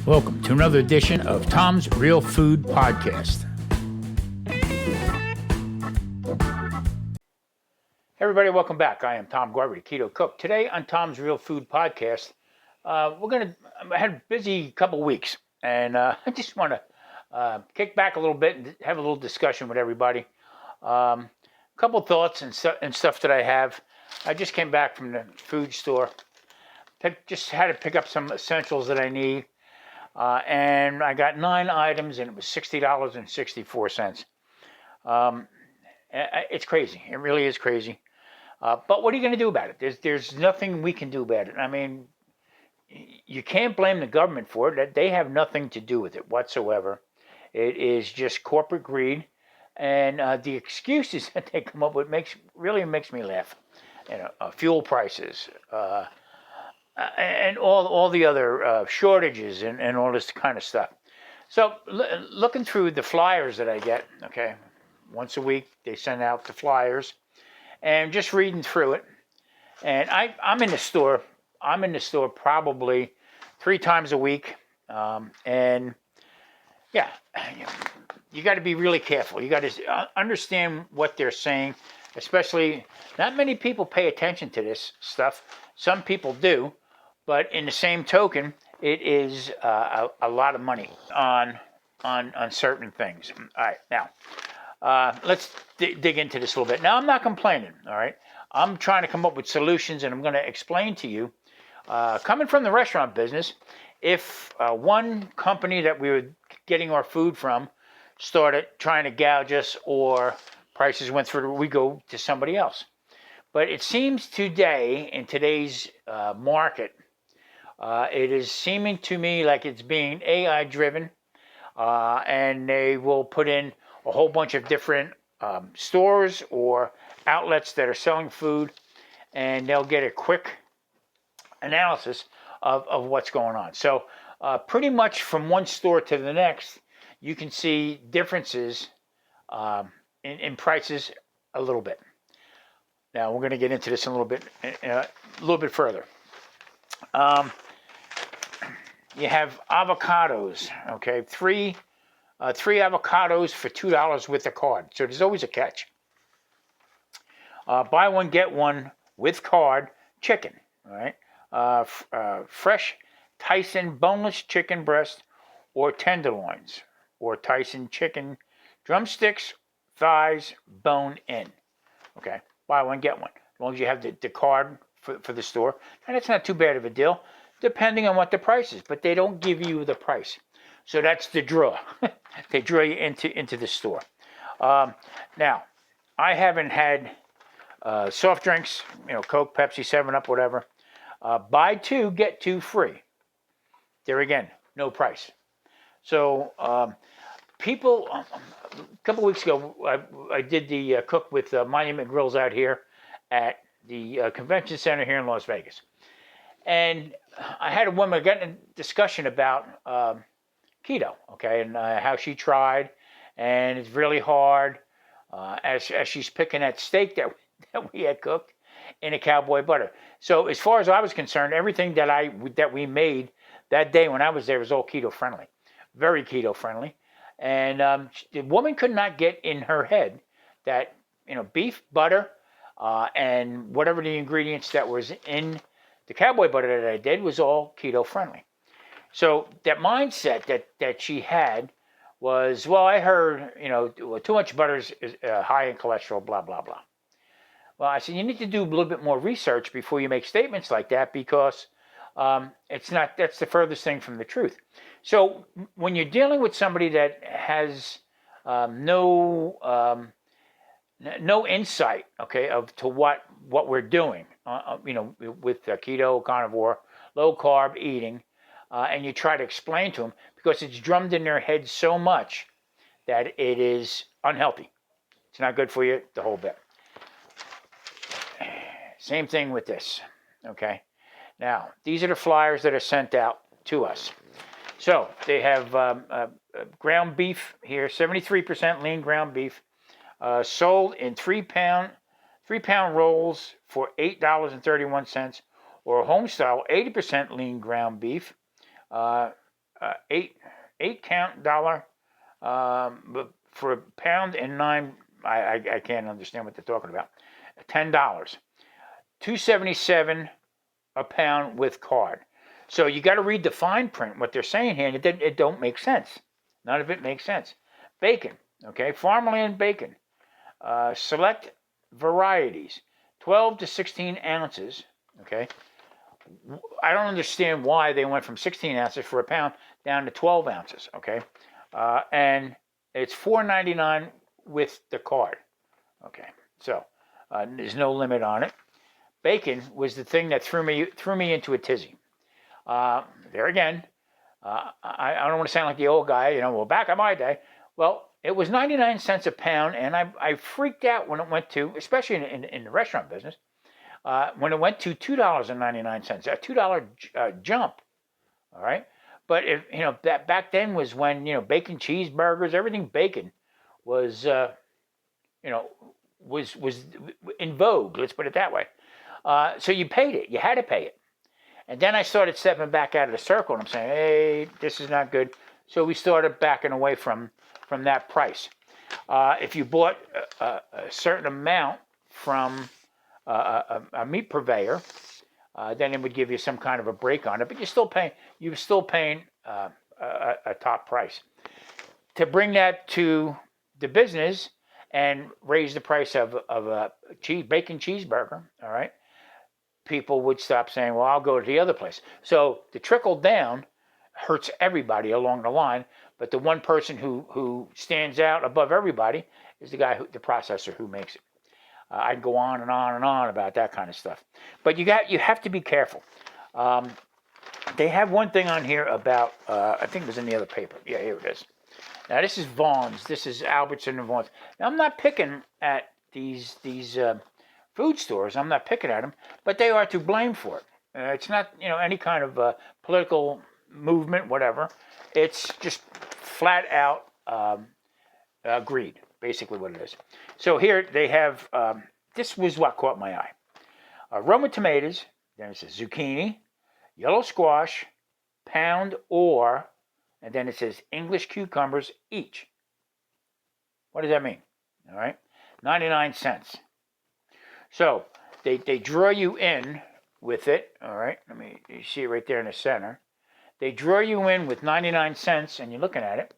Welcome to another edition of Tom's Real Food Podcast. Hey everybody, welcome back. I am Tom Garber, the Keto Cook. Today on Tom's Real Food Podcast, I had a busy couple weeks, and I just want to kick back a little bit and have a little discussion with everybody. A couple thoughts and stuff that I have. I just came back from the food store. Just had to pick up some essentials that I need. And I got 9 items, and it was $60.64. It's crazy. It really is crazy. But what are you going to do about it? There's nothing we can do about it. I mean, you can't blame the government for it. They have nothing to do with it whatsoever. It is just corporate greed, and the excuses that they come up with really makes me laugh. Fuel prices. And all the other shortages and all this kind of stuff. So looking through the flyers that I get, okay, once a week they send out the flyers, and just reading through it. And I'm in the store. I'm in the store probably 3 times a week, and yeah, you got to be really careful. You got to understand what they're saying. Especially, not many people pay attention to this stuff. Some people do. But in the same token, it is a lot of money on certain things. All right, now let's dig into this a little bit. Now, I'm not complaining. All right, I'm trying to come up with solutions, and I'm going to explain to you. Coming from the restaurant business, if one company that we were getting our food from started trying to gouge us, or prices went through, we go to somebody else. But it seems today, in today's market, it is seeming to me like it's being AI driven, and they will put in a whole bunch of different stores or outlets that are selling food, and they'll get a quick analysis of what's going on. So pretty much from one store to the next, you can see differences in prices a little bit. Now we're going to get into this a little bit further. You have avocados, okay? Three avocados for $2 with a card. So there's always a catch. Buy one, get one with card, chicken, all right? Fresh Tyson boneless chicken breast or tenderloins, or Tyson chicken drumsticks, thighs, bone in, okay? Buy one, get one. As long as you have the card for the store, and it's not too bad of a deal, depending on what the price is, but they don't give you the price. So that's the draw. They draw you into the store. Now, I haven't had soft drinks, Coke, Pepsi, 7-Up, whatever. Buy 2, get 2 free. There again, no price. So people, a couple weeks ago, I did the cook with Monument Grills out here at the convention center here in Las Vegas. And I had a woman get in a discussion about keto, okay, and how she tried, and it's really hard as she's picking that steak that we had cooked in a cowboy butter. So as far as I was concerned, everything that we made that day when I was there was all keto friendly, very keto friendly, and the woman could not get in her head that beef, butter, and whatever the ingredients that was in the cowboy butter that I did was all keto friendly. So that mindset that she had was, well, I heard, too much butter is high in cholesterol, blah, blah, blah. Well, I said, you need to do a little bit more research before you make statements like that, because that's the furthest thing from the truth. So when you're dealing with somebody that has no insight, okay, to what we're doing, with keto, carnivore, low carb eating, and you try to explain to them, because it's drummed in their head so much that it is unhealthy. It's not good for you, the whole bit. Same thing with this, okay? Now, these are the flyers that are sent out to us. So they have ground beef here, 73% lean ground beef, sold in 3-pound rolls for $8.31, or home style 80% lean ground beef, eight count dollar, but for a pound and nine. I can't understand what they're talking about. $10, $2.77 a pound with card. So you got to read the fine print. What they're saying here, it don't make sense. None of it makes sense. Bacon, okay, farmland bacon, select varieties, 12 to 16 ounces, okay. I don't understand why they went from 16 ounces for a pound down to 12 ounces, okay. And it's $4.99 with the card, okay. So there's no limit on it. Bacon was the thing that threw me into a tizzy. There again, I don't want to sound like the old guy, well, back in my day. Well, it was 99 cents a pound, and I freaked out when it went to, especially in the restaurant business, when it went to $2.99, a $2 jump, all right? But if that back then was when bacon cheeseburgers, everything bacon was was in vogue. Let's put it that way. So you paid it. You had to pay it. And then I started stepping back out of the circle, and I'm saying, hey, this is not good. So we started backing away from that price. If you bought a certain amount from a meat purveyor, then it would give you some kind of a break on it, but you're still paying a top price. To bring that to the business and raise the price of a bacon cheeseburger, all right, people would stop saying, well, I'll go to the other place. So the trickle down hurts everybody along the line, but the one person who stands out above everybody is the processor who makes it. I can go on and on and on about that kind of stuff. But you have to be careful. They have one thing on here about, I think it was in the other paper. Yeah, here it is. Now this is Vaughn's. This is Albertson and Vaughn's. Now I'm not picking at these food stores. I'm not picking at them, but they are to blame for it. It's not any kind of political movement, whatever. It's just flat out greed, basically what it is. So here they have, this was what caught my eye. Roma tomatoes, then it says zucchini, yellow squash, pound or, and then it says English cucumbers each. What does that mean? All right, 99 cents. So they draw you in with it, all right? You see it right there in the center. They draw you in with 99 cents, and you're looking at it.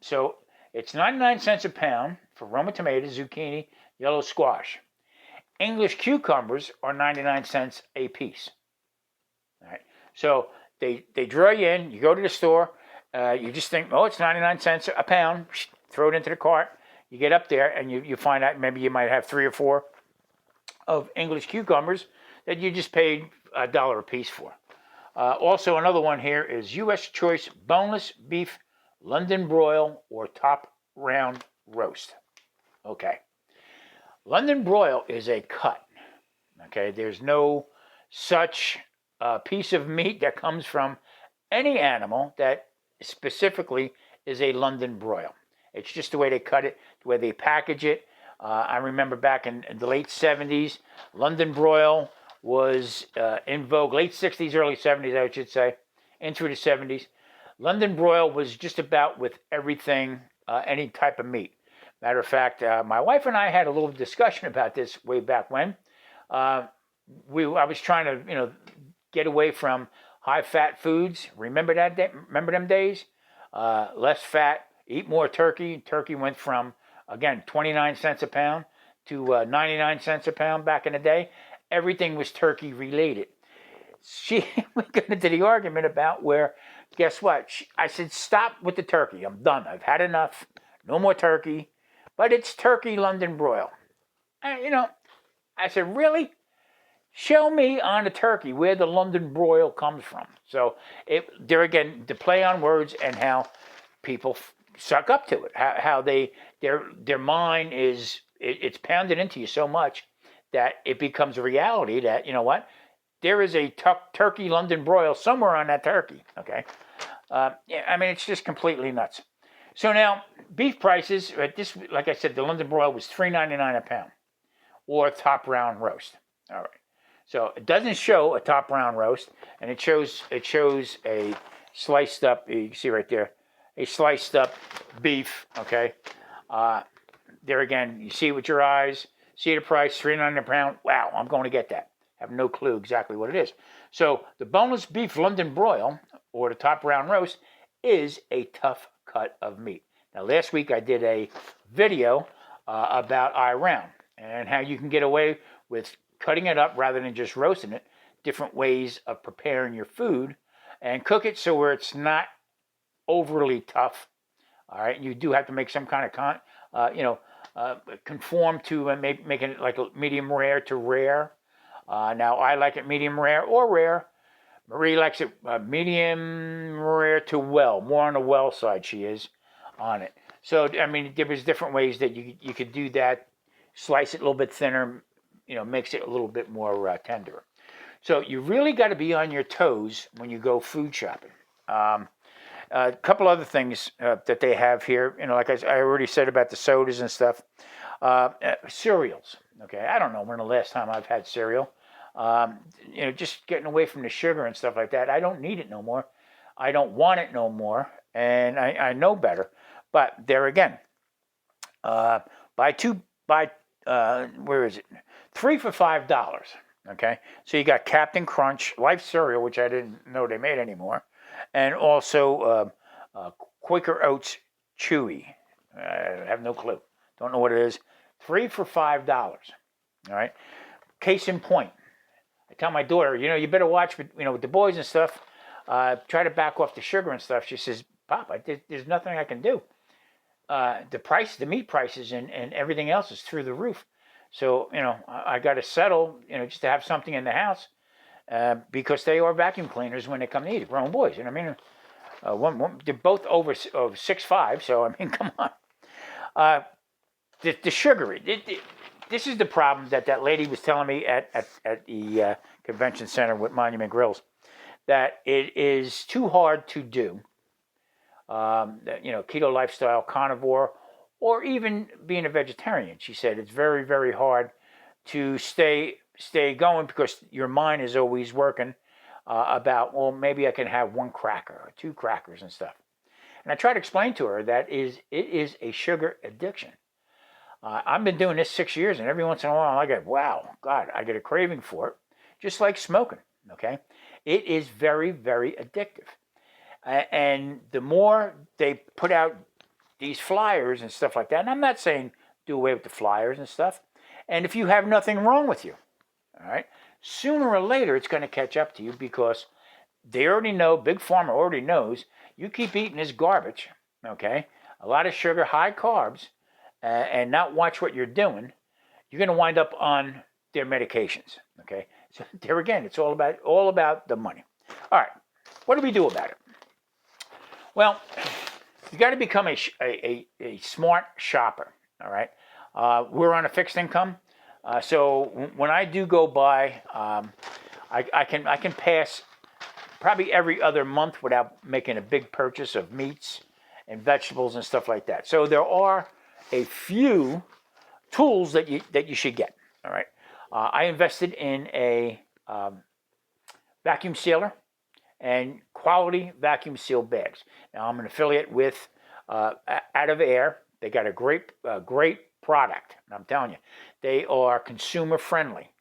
So it's 99 cents a pound for Roma tomatoes, zucchini, yellow squash. English cucumbers are 99 cents a piece. All right. So they draw you in. You go to the store. You just think, oh, it's 99 cents a pound. Throw it into the cart. You get up there, and you find out maybe you might have 3 or 4 of English cucumbers that you just paid $1 a piece for. Also, another one here is U.S. Choice Boneless Beef London Broil or Top Round Roast. Okay. London Broil is a cut. Okay. There's no such piece of meat that comes from any animal that specifically is a London Broil. It's just the way they cut it, the way they package it. I remember back in the late 70s, London Broil was in vogue, late 60s, early 70s, I should say, into the 70s. London Broil was just about with everything, any type of meat. Matter of fact, my wife and I had a little discussion about this way back when. I was trying to, get away from high-fat foods. Remember that day? Remember them days? Less fat, eat more turkey. Turkey went from, again, 29 cents a pound to 99 cents a pound back in the day. Everything was turkey related. We got into the argument about where, guess what? I said, stop with the turkey. I'm done. I've had enough. No more turkey. But it's turkey London Broil. And, I said, really? Show me on the turkey where the London Broil comes from. So there again, the play on words and how people suck up to it. How their mind is, it's pounded into you so much that it becomes a reality that, there is a turkey London Broil somewhere on that turkey, okay? It's just completely nuts. So now, beef prices, this, like I said, the London Broil was $3.99 a pound, or top round roast. All right. So it doesn't show a top round roast, and it shows a sliced up, you can see right there, a sliced up beef, okay? There again, you see it with your eyes, see the price, $3.99 a pound. Wow, I'm going to get that. Have no clue exactly what it is. So the boneless beef London broil, or the top round roast, is a tough cut of meat. Now, last week I did a video about eye round and how you can get away with cutting it up rather than just roasting it, different ways of preparing your food, and cook it so where it's not overly tough. All right, you do have to make some kind of conform to making it like a medium rare to rare. Now I like it medium rare or rare. Marie likes it medium rare to well, more on the well side she is on it. So I mean, there was different ways that you could do that. Slice it a little bit thinner, makes it a little bit more tender. So you really got to be on your toes when you go food shopping. A couple other things that they have here, like I already said about the sodas and stuff. Cereals, okay? I don't know when the last time I've had cereal. Just getting away from the sugar and stuff like that. I don't need it no more. I don't want it no more, and I know better. But there again, where is it? 3 for $5. Okay, so you got Captain Crunch Life cereal, which I didn't know they made anymore, and also Quaker Oats Chewy. I have no clue. Don't know what it is. 3 for $5. All right. Case in point, I tell my daughter, you better watch, with the boys and stuff. Try to back off the sugar and stuff. She says, Pop, there's nothing I can do. The meat prices and everything else is through the roof. So, I got to settle, just to have something in the house, because they are vacuum cleaners when they come to eat it. Grown boys, you know what I mean? They're both over 6'5", so I mean, come on. The sugary. This is the problem that lady was telling me at the convention center with Monument Grills, that it is too hard to do. Keto lifestyle, carnivore, or even being a vegetarian. She said it's very, very hard to stay going because your mind is always working about, well, maybe I can have 1 cracker or 2 crackers and stuff. And I try to explain to her that it is a sugar addiction. I've been doing this 6 years, and every once in a while I get, I get a craving for it, just like smoking, okay? It is very, very addictive. And the more they put out these flyers and stuff like that, and I'm not saying do away with the flyers and stuff, and if you have nothing wrong with you, all right, sooner or later it's going to catch up to you because they already know, Big Pharma already knows, you keep eating this garbage, okay, a lot of sugar, high carbs, and not watch what you're doing, you're going to wind up on their medications, okay? So there again, it's all about the money. All right, what do we do about it? Well, you got to become a smart shopper, all right? We're on a fixed income, so when I do go by, I can pass probably every other month without making a big purchase of meats and vegetables and stuff like that. So there are a few tools that you should get, all right? I invested in a vacuum sealer and quality vacuum seal bags. Now I'm an affiliate with Out of Air. They got a great product. And I'm telling you, they are consumer friendly.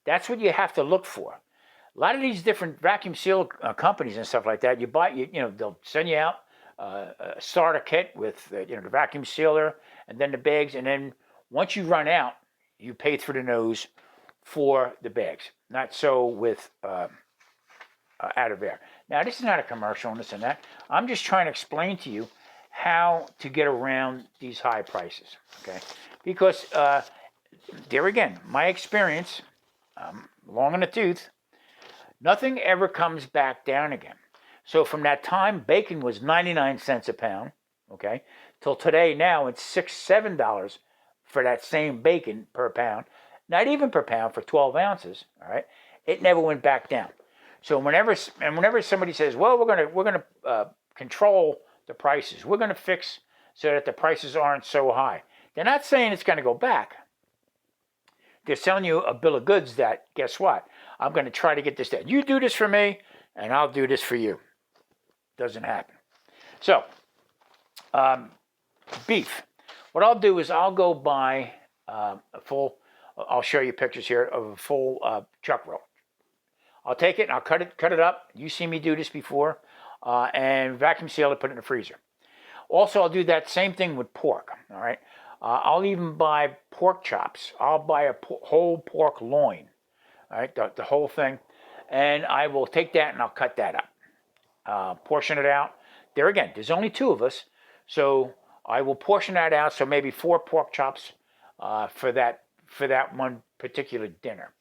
That's what you have to look for. A lot of these different vacuum seal companies and stuff like that, you buy, they'll send you out a starter kit with the vacuum sealer and then the bags, and then once you run out, you pay through the nose for the bags. Not so with Out of Air. Now, this is not a commercial and this and that. I'm just trying to explain to you how to get around these high prices, okay? Because there again, my experience, long in the tooth, nothing ever comes back down again. So from that time, bacon was 99 cents a pound, okay, till today now it's $6, $7 for that same bacon per pound, not even per pound for 12 ounces, all right? It never went back down. So whenever somebody says, well, we're gonna control the prices, we're gonna fix so that the prices aren't so high, they're not saying it's gonna go back. They're selling you a bill of goods that, guess what? I'm going to try to get this done. You do this for me, and I'll do this for you. Doesn't happen. So, beef. What I'll do is I'll go buy a full, I'll show you pictures here of a full chuck roll. I'll take it and I'll cut it up. You see me do this before. And vacuum seal it, put it in the freezer. Also, I'll do that same thing with pork, all right? I'll even buy pork chops. I'll buy a whole pork loin, all right, the whole thing. And I will take that and I'll cut that up, portion it out. There again, there's only 2 of us, so I will portion that out, so maybe 4 pork chops for that one particular dinner.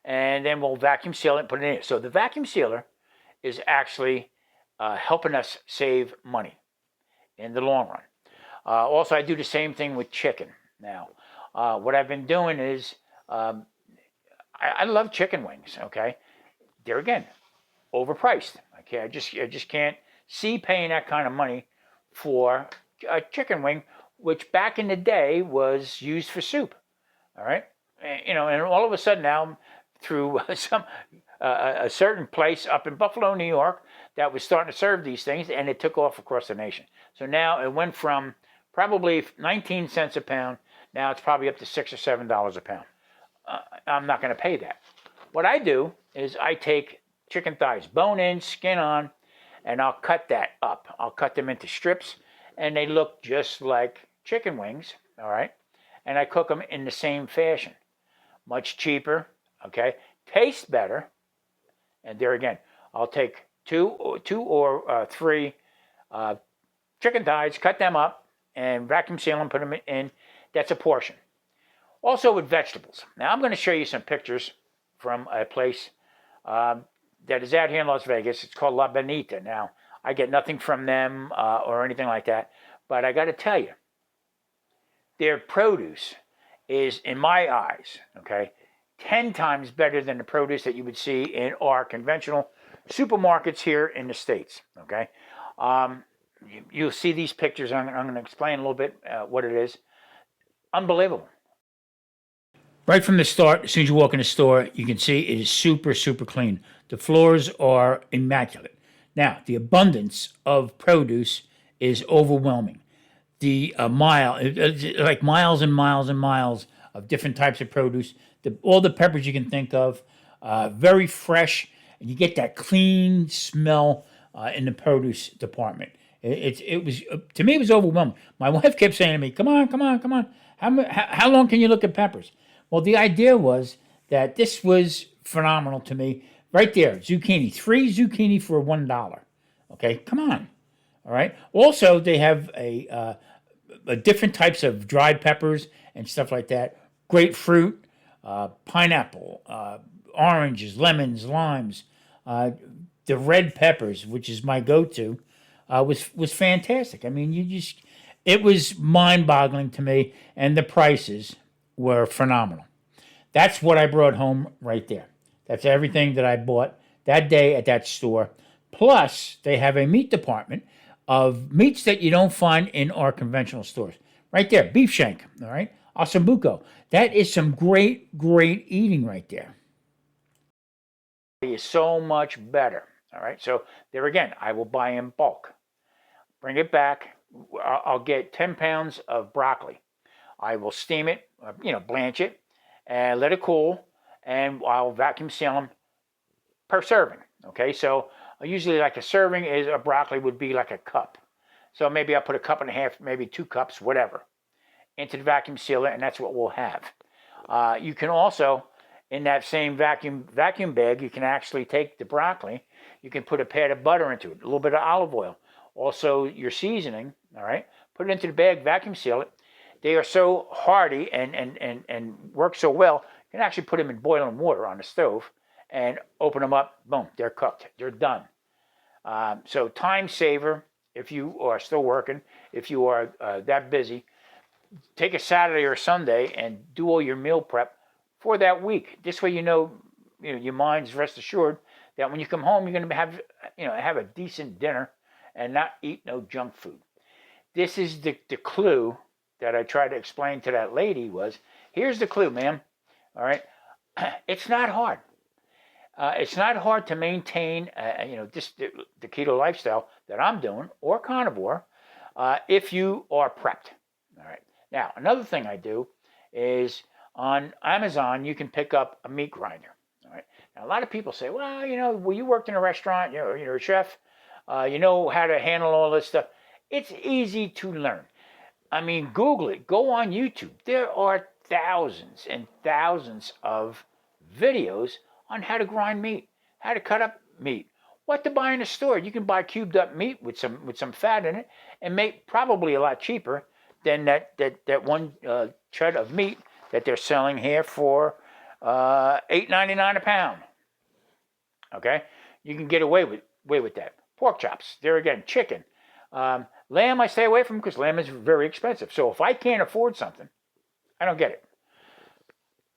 And then we'll vacuum seal it and put it in. So the vacuum sealer is actually helping us save money in the long run. Also, I do the same thing with chicken. Now, what I've been doing is, I love chicken wings, okay? There again, overpriced. Okay, I just can't see paying that kind of money for a chicken wing, which back in the day was used for soup, all right? And all of a sudden now, through a certain place up in Buffalo, New York, that was starting to serve these things, and it took off across the nation. So now it went from probably 19 cents a pound, now it's probably up to $6 or $7 a pound. I'm not going to pay that. What I do is I take chicken thighs, bone in, skin on, and I'll cut that up. I'll cut them into strips, and they look just like chicken wings, all right? And I cook them in the same fashion. Much cheaper, okay? Tastes better. And there again, I'll take two or three chicken thighs, cut them up, and vacuum seal them, put them in. That's a portion. Also with vegetables. Now I'm going to show you some pictures from a place that is out here in Las Vegas. It's called La Bonita. Now, I get nothing from them or anything like that, but I got to tell you, their produce is, in my eyes, okay, 10 times better than the produce that you would see in our conventional supermarkets here in the States, okay? You'll see these pictures. I'm going to explain a little bit what it is. Unbelievable. Right from the start, as soon as you walk in the store, you can see it is super, super clean. The floors are immaculate. Now, the abundance of produce is overwhelming. The like miles and miles and miles of different types of produce, all the peppers you can think of, very fresh, and you get that clean smell in the produce department. It was, to me, it was overwhelming. My wife kept saying to me, come on, come on, come on. How long can you look at peppers? Well, the idea was that this was phenomenal to me. Right there, zucchini, 3 zucchini for $1. Okay, come on. All right. Also, they have a different types of dried peppers and stuff like that. Grapefruit, pineapple, oranges, lemons, limes. The red peppers, which is my go-to, was fantastic. I mean, it was mind-boggling to me, and the prices were phenomenal. That's what I brought home right there. That's everything that I bought that day at that store. Plus, they have a meat department of meats that you don't find in our conventional stores. Right there, beef shank, all right? Ossobuco. That is some great, great eating right there. It is so much better, all right? So there again, I will buy in bulk. Bring it back. I'll get 10 pounds of broccoli. I will steam it, blanch it, and let it cool, and I'll vacuum seal them per serving, okay? So usually like a serving is a broccoli would be like a cup. So maybe I'll put a cup and a half, maybe 2 cups, whatever, into the vacuum sealer, and that's what we'll have. You can also, in that same vacuum bag, you can actually take the broccoli, you can put a pat of butter into it, a little bit of olive oil, also your seasoning, all right? Put it into the bag, vacuum seal it. They are so hardy and work so well, you can actually put them in boiling water on the stove and open them up, boom, they're cooked, they're done. So time saver, if you are still working, if you are that busy, take a Saturday or Sunday and do all your meal prep for that week. This way your mind's rest assured that when you come home, you're going to have a decent dinner and not eat no junk food. This is the clue that I tried to explain to that lady was, here's the clue, ma'am, all right? It's not hard. It's not hard to maintain, just the keto lifestyle that I'm doing, or carnivore, if you are prepped. All right. Now, another thing I do is on Amazon, you can pick up a meat grinder. All right. Now, a lot of people say, well, you worked in a restaurant, you're a chef, you know how to handle all this stuff. It's easy to learn. I mean, Google it. Go on YouTube. There are thousands and thousands of videos on how to grind meat, how to cut up meat, what to buy in a store. You can buy cubed up meat with some fat in it, and make probably a lot cheaper than that one shred of meat that they're selling here for $8.99 a pound. Okay, you can get away with that. Pork chops. There again, chicken. Lamb I stay away from because lamb is very expensive. So if I can't afford something, I don't get it.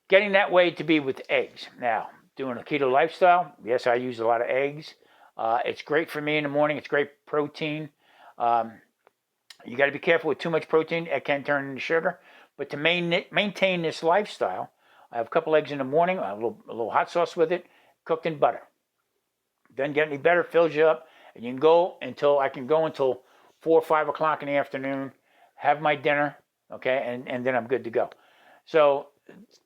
Getting that way to be with eggs. Now, doing a keto lifestyle, yes, I use a lot of eggs. It's great for me in the morning. It's great protein. You got to be careful with too much protein. It can turn into sugar. But to maintain this lifestyle, I have a couple eggs in the morning, a little hot sauce with it, cooked in butter. Doesn't get any better, fills you up, and you can go until 4 or 5 o'clock in the afternoon, have my dinner, okay, and then I'm good to go. So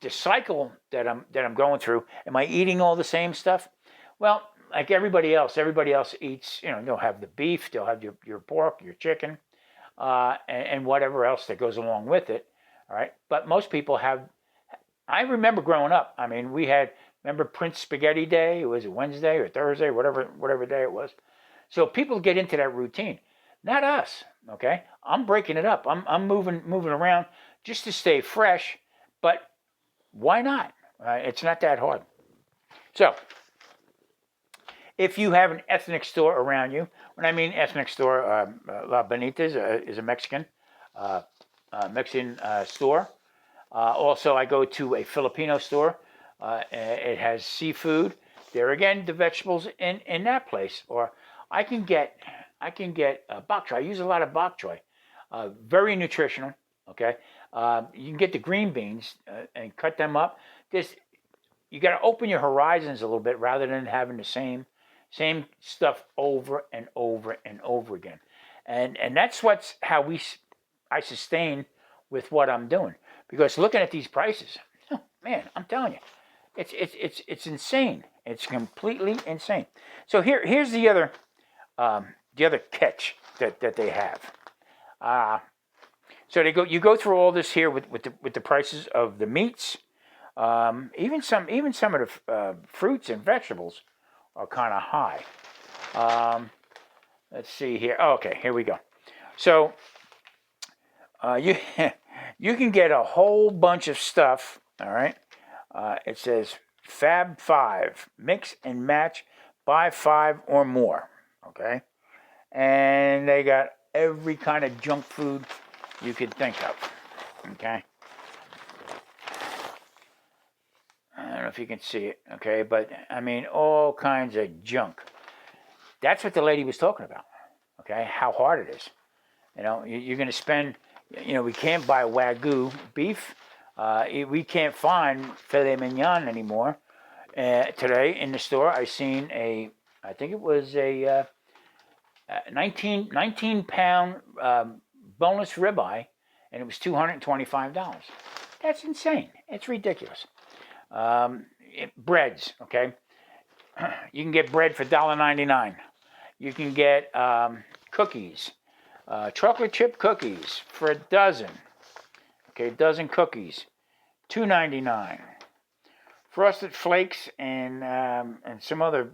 the cycle that I'm going through, am I eating all the same stuff? Well, like everybody else eats, they'll have the beef, they'll have your pork, your chicken, and whatever else that goes along with it, all right? But most people have, I remember growing up, I mean, remember Prince Spaghetti Day? Was it Wednesday or Thursday, whatever day it was? So people get into that routine. Not us, okay? I'm breaking it up. I'm moving around just to stay fresh, but why not? It's not that hard. So, if you have an ethnic store around you, when I mean ethnic store, La Bonita is a Mexican store. Also, I go to a Filipino store. It has seafood. There again, the vegetables in that place. Or I can get bok choy. I use a lot of bok choy. Very nutritional. Okay, you can get the green beans and cut them up. You got to open your horizons a little bit rather than having the same stuff over and over and over again. And that's how I sustain with what I'm doing, because looking at these prices, man, I'm telling you, it's insane. It's completely insane. So here's the other catch that they have. So you go through all this here with the prices of the meats, even some of the fruits and vegetables are kind of high. Let's see here. Oh, okay, here we go. So you can get a whole bunch of stuff. All right. It says Fab 5, mix and match, buy 5 or more. Okay, and they got every kind of junk food you could think of. Okay, I don't know if you can see it. Okay, but I mean all kinds of junk. That's what the lady was talking about. Okay, how hard it is. You're going to spend. We can't buy Wagyu beef. We can't find filet mignon anymore. Today in the store, I seen I think it was a 19-pound boneless ribeye, and it was $225. That's insane. It's ridiculous. Breads, okay? You can get bread for $1.99. You can get cookies, chocolate chip cookies for a dozen. Okay, a dozen cookies, $2.99. Frosted Flakes and some other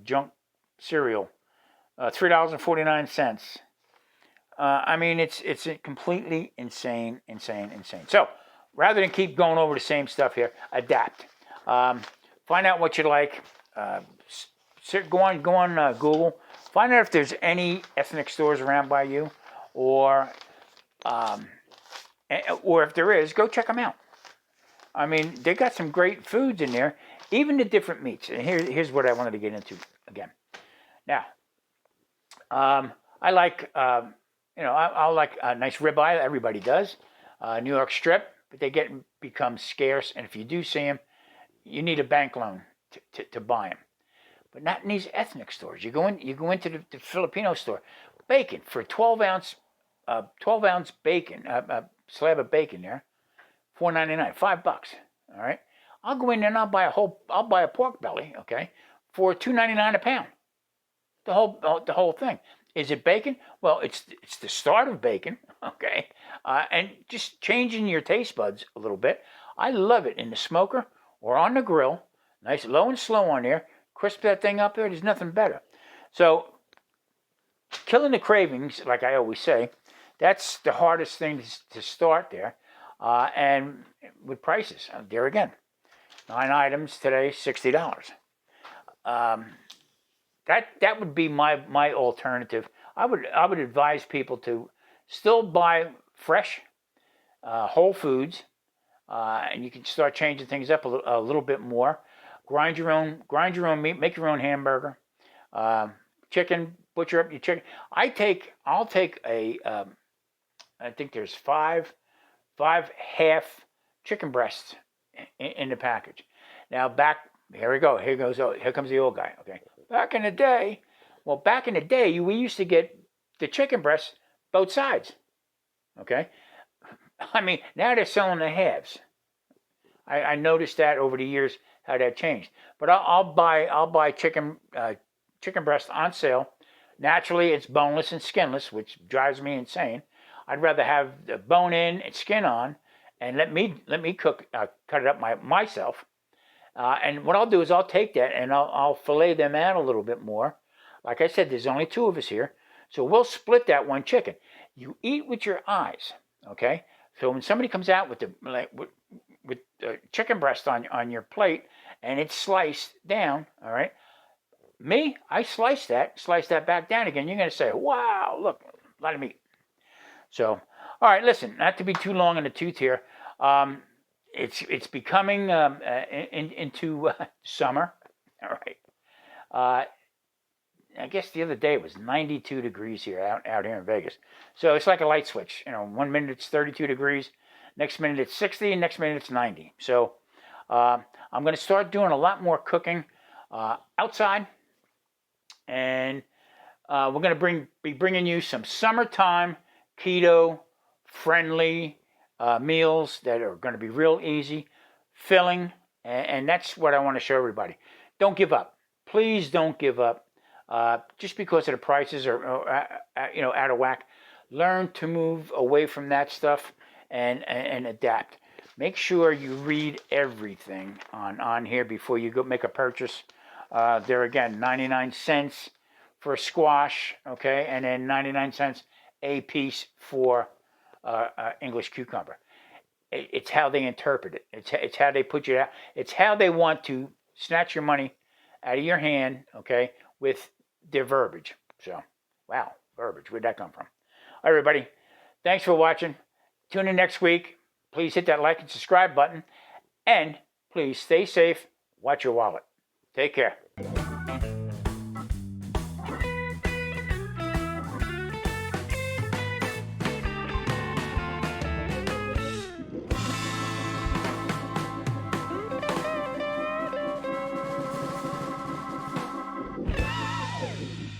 junk cereal, $3.49. I mean, it's completely insane. So, rather than keep going over the same stuff here, adapt. Find out what you like. Go on Google. Find out if there's any ethnic stores around by you, or if there is, go check them out. I mean, they got some great foods in there, even the different meats. And here's what I wanted to get into again. Now, I like, I like a nice ribeye. Everybody does. New York strip, but they become scarce. And if you do see them, you need a bank loan to buy them. But not in these ethnic stores. You go into the Filipino store, bacon for 12 ounce bacon, slab of bacon there, $4.99, $5. All right, I'll go in there and I'll buy a pork belly, okay, for $2.99 a pound. The whole thing. Is it bacon? Well, it's the start of bacon, okay, and just changing your taste buds a little bit. I love it in the smoker or on the grill, nice low and slow on there. Crisp that thing up there. There's nothing better. So, killing the cravings, like I always say, that's the hardest thing to start there. And with prices, there again, 9 items today, $60. That would be my alternative. I would advise people to still buy fresh, whole foods, and you can start changing things up a little bit more. Grind your own meat. Make your own hamburger. Chicken. Butcher up your chicken. I'll take a. I think there's five half chicken breasts in the package. Now here we go. Here comes the old guy. Okay. Back in the day, we used to get the chicken breasts both sides. Okay. I mean, now they're selling the halves. I noticed that over the years how that changed. But I'll buy chicken breast on sale. Naturally, it's boneless and skinless, which drives me insane. I'd rather have the bone in and skin on, and let me cut it up myself. And what I'll do is I'll take that and I'll fillet them out a little bit more. Like I said, there's only 2 of us here, so we'll split that one chicken. You eat with your eyes, okay? So when somebody comes out with the chicken breast on your plate and it's sliced down, all right? Me, I slice that back down again. You're going to say, wow, look, a lot of meat. So, all right, listen, not to be too long in the tooth here. It's becoming into summer, all right. I guess the other day it was 92 degrees here out here in Vegas. So it's like a light switch. 1 minute it's 32 degrees, next minute it's 60, next minute it's 90. So I'm going to start doing a lot more cooking outside, and we're going to be bringing you some summertime keto friendly meals that are going to be real easy, filling, and that's what I want to show everybody. Don't give up. Please don't give up. Just because of the prices are out of whack. Learn to move away from that stuff and adapt. Make sure you read everything on here before you go make a purchase. There again, 99 cents for a squash, okay, and then 99 cents a piece for English cucumber. It's how they interpret it. It's how they put you out. It's how they want to snatch your money out of your hand, okay, with their verbiage. So, wow, verbiage. Where'd that come from? All right, everybody. Thanks for watching. Tune in next week. Please hit that like and subscribe button. And please stay safe. Watch your wallet. Take care.